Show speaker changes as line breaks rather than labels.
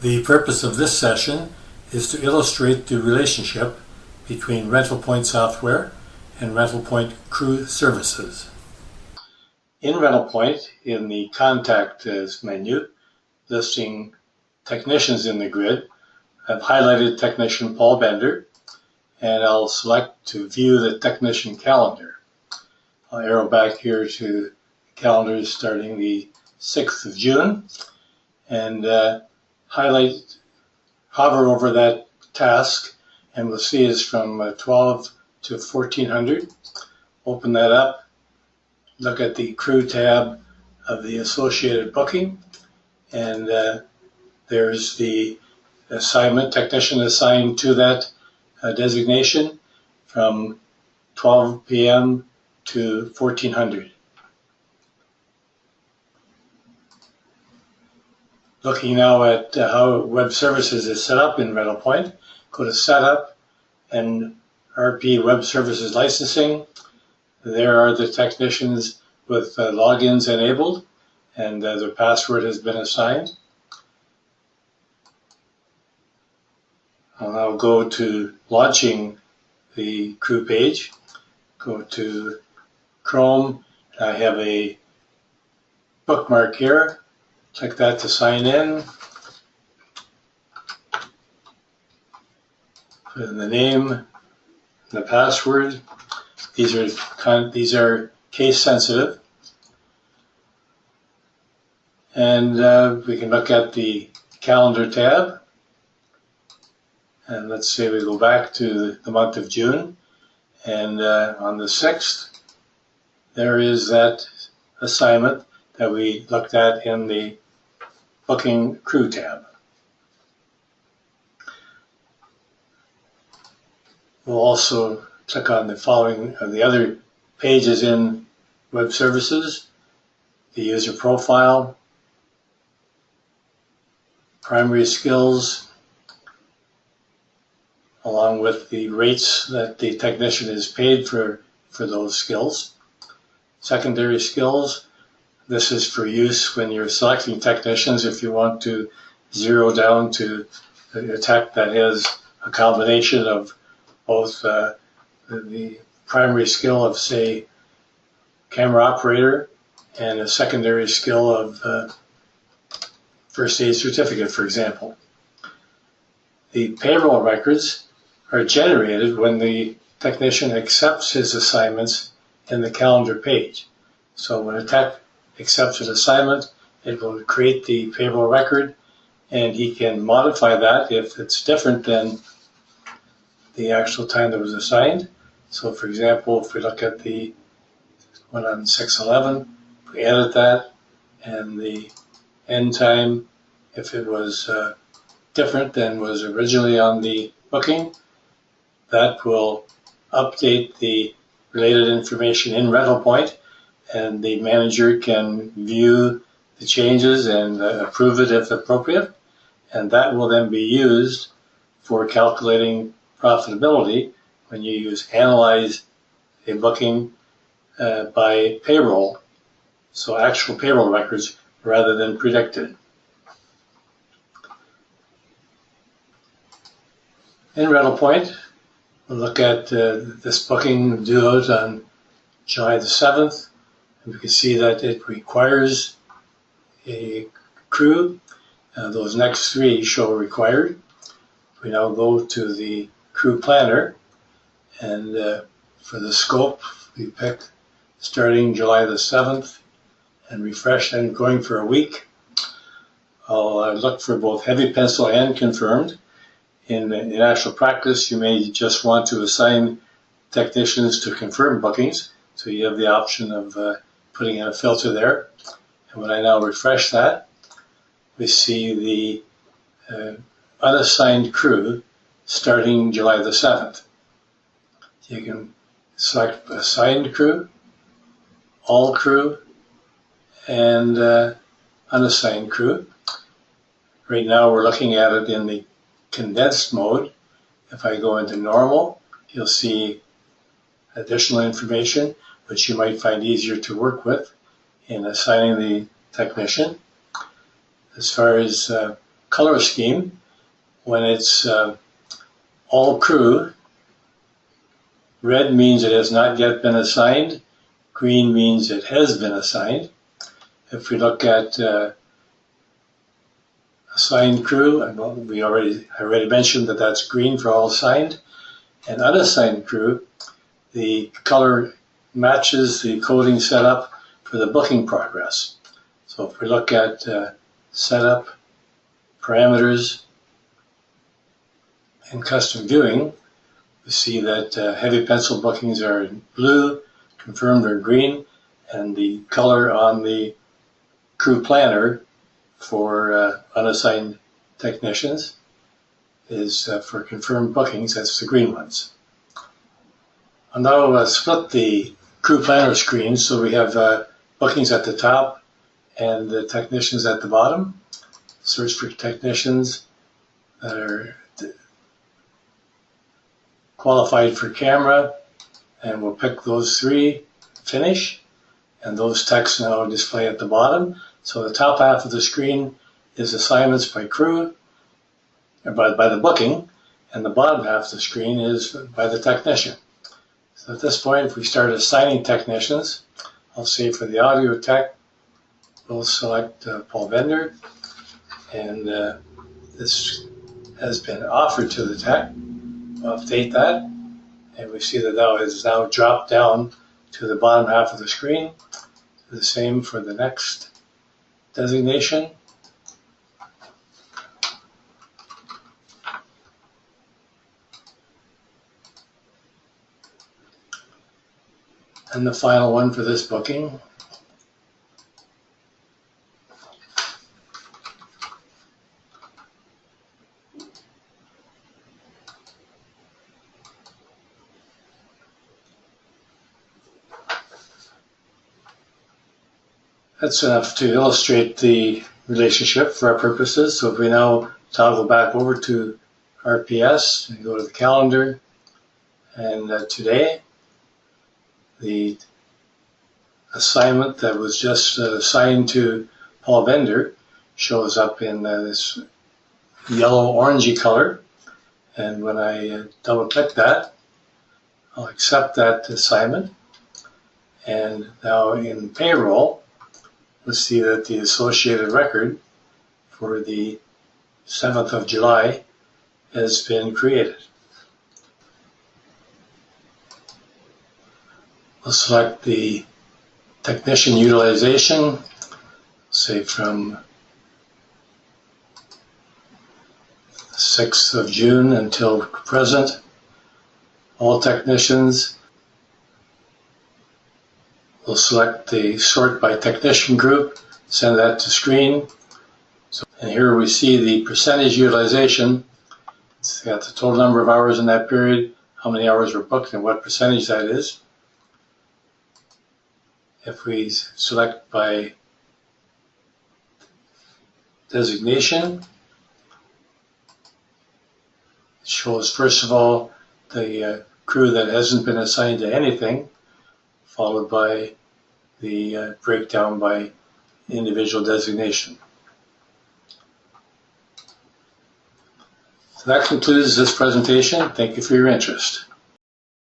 The purpose of this session is to illustrate the relationship between Rental Point software and Rental Point crew services. In Rental Point, in the Contact menu, listing technicians in the grid, I've highlighted technician Paul Bender, and I'll select to view the technician calendar. I'll arrow back here to calendars starting the 6th of June, and hover over that task, and we'll see it's from 12 to 1400. Open that up, look at the crew tab of the associated booking, and there's the assignment, technician assigned to that designation from 12 p.m. to 1400. Looking now at how WebServices is set up in Rental Point, go to Setup and RP WebServices Licensing. There are the technicians with logins enabled, and their password has been assigned. I'll now go to launching the crew page. Go to Chrome. I have a bookmark here. Click that to sign in. Put in the name and the password. These are case sensitive. And we can look at the calendar tab. And let's say we go back to the month of June. And on the 6th, there is that assignment that we looked at in the Booking Crew tab. We'll also click on the following the other pages in WebServices, the user profile, primary skills, along with the rates that the technician is paid for those skills. Secondary skills. This is for use when you're selecting technicians if you want to zero down to a tech that has a combination of both the primary skill of, say, camera operator and a secondary skill of first aid certificate, for example. The payroll records are generated when the technician accepts his assignments in the calendar page. So when a tech accepts an assignment, it will create the payroll record, and he can modify that if it's different than the actual time that was assigned. So for example, if we look at the one on 6/11, we edit that, and the end time, if it was different than was originally on the booking, that will update the related information in Rental Point, and the manager can view the changes and approve it if appropriate, and that will then be used for calculating profitability when you analyze a booking by payroll, so actual payroll records rather than predicted. In Rental Point, we'll look at this booking due out on July the 7th. And we can see that it requires a crew. Those next three show required. We now go to the crew planner, and for the scope, we pick starting July the 7th and refresh and going for a week. I'll look for both heavy pencil and confirmed. In actual practice, you may just want to assign technicians to confirm bookings, so you have the option of putting in a filter there. And when I now refresh that, we see the unassigned crew starting July the 7th. You can select assigned crew, all crew, and unassigned crew. Right now we're looking at it in the condensed mode. If I go into normal, you'll see additional information which you might find easier to work with in assigning the technician. As far as color scheme, when it's all crew, red means it has not yet been assigned, green means it has been assigned. If we look at assigned crew, I already mentioned that that's green for all assigned, and unassigned crew, the color matches the coding setup for the booking progress. So if we look at setup, parameters, and custom viewing, we see that heavy pencil bookings are in blue, confirmed are green, and the color on the crew planner for unassigned technicians is for confirmed bookings, that's the green ones. I'll now split the crew planner screen so we have bookings at the top and the technicians at the bottom. Search for technicians that are qualified for camera, and we'll pick those three, finish, and those texts now display at the bottom. So the top half of the screen is assignments by crew, or by the booking, and the bottom half of the screen is by the technician. So at this point, if we start assigning technicians, I'll say for the audio tech, we'll select Paul Bender, and this has been offered to the tech. We'll update that, and we see that now it is now dropped down to the bottom half of the screen. The same for the next designation. And the final one for this booking. That's enough to illustrate the relationship for our purposes. So if we now toggle back over to RPS and go to the calendar, and today, the assignment that was just assigned to Paul Bender shows up in this yellow-orangey color. And when I double-click that, I'll accept that assignment. And now in payroll, let's see that the associated record for the 7th of July has been created. We'll select the technician utilization, say from the 6th of June until present. All technicians. We'll select the sort by technician group, send that to screen. And here we see the percentage utilization. It's got the total number of hours in that period, how many hours were booked, and what percentage that is. If we select by designation, it shows first of all the crew that hasn't been assigned to anything, followed by the breakdown by individual designation. So that concludes this presentation. Thank you for your interest.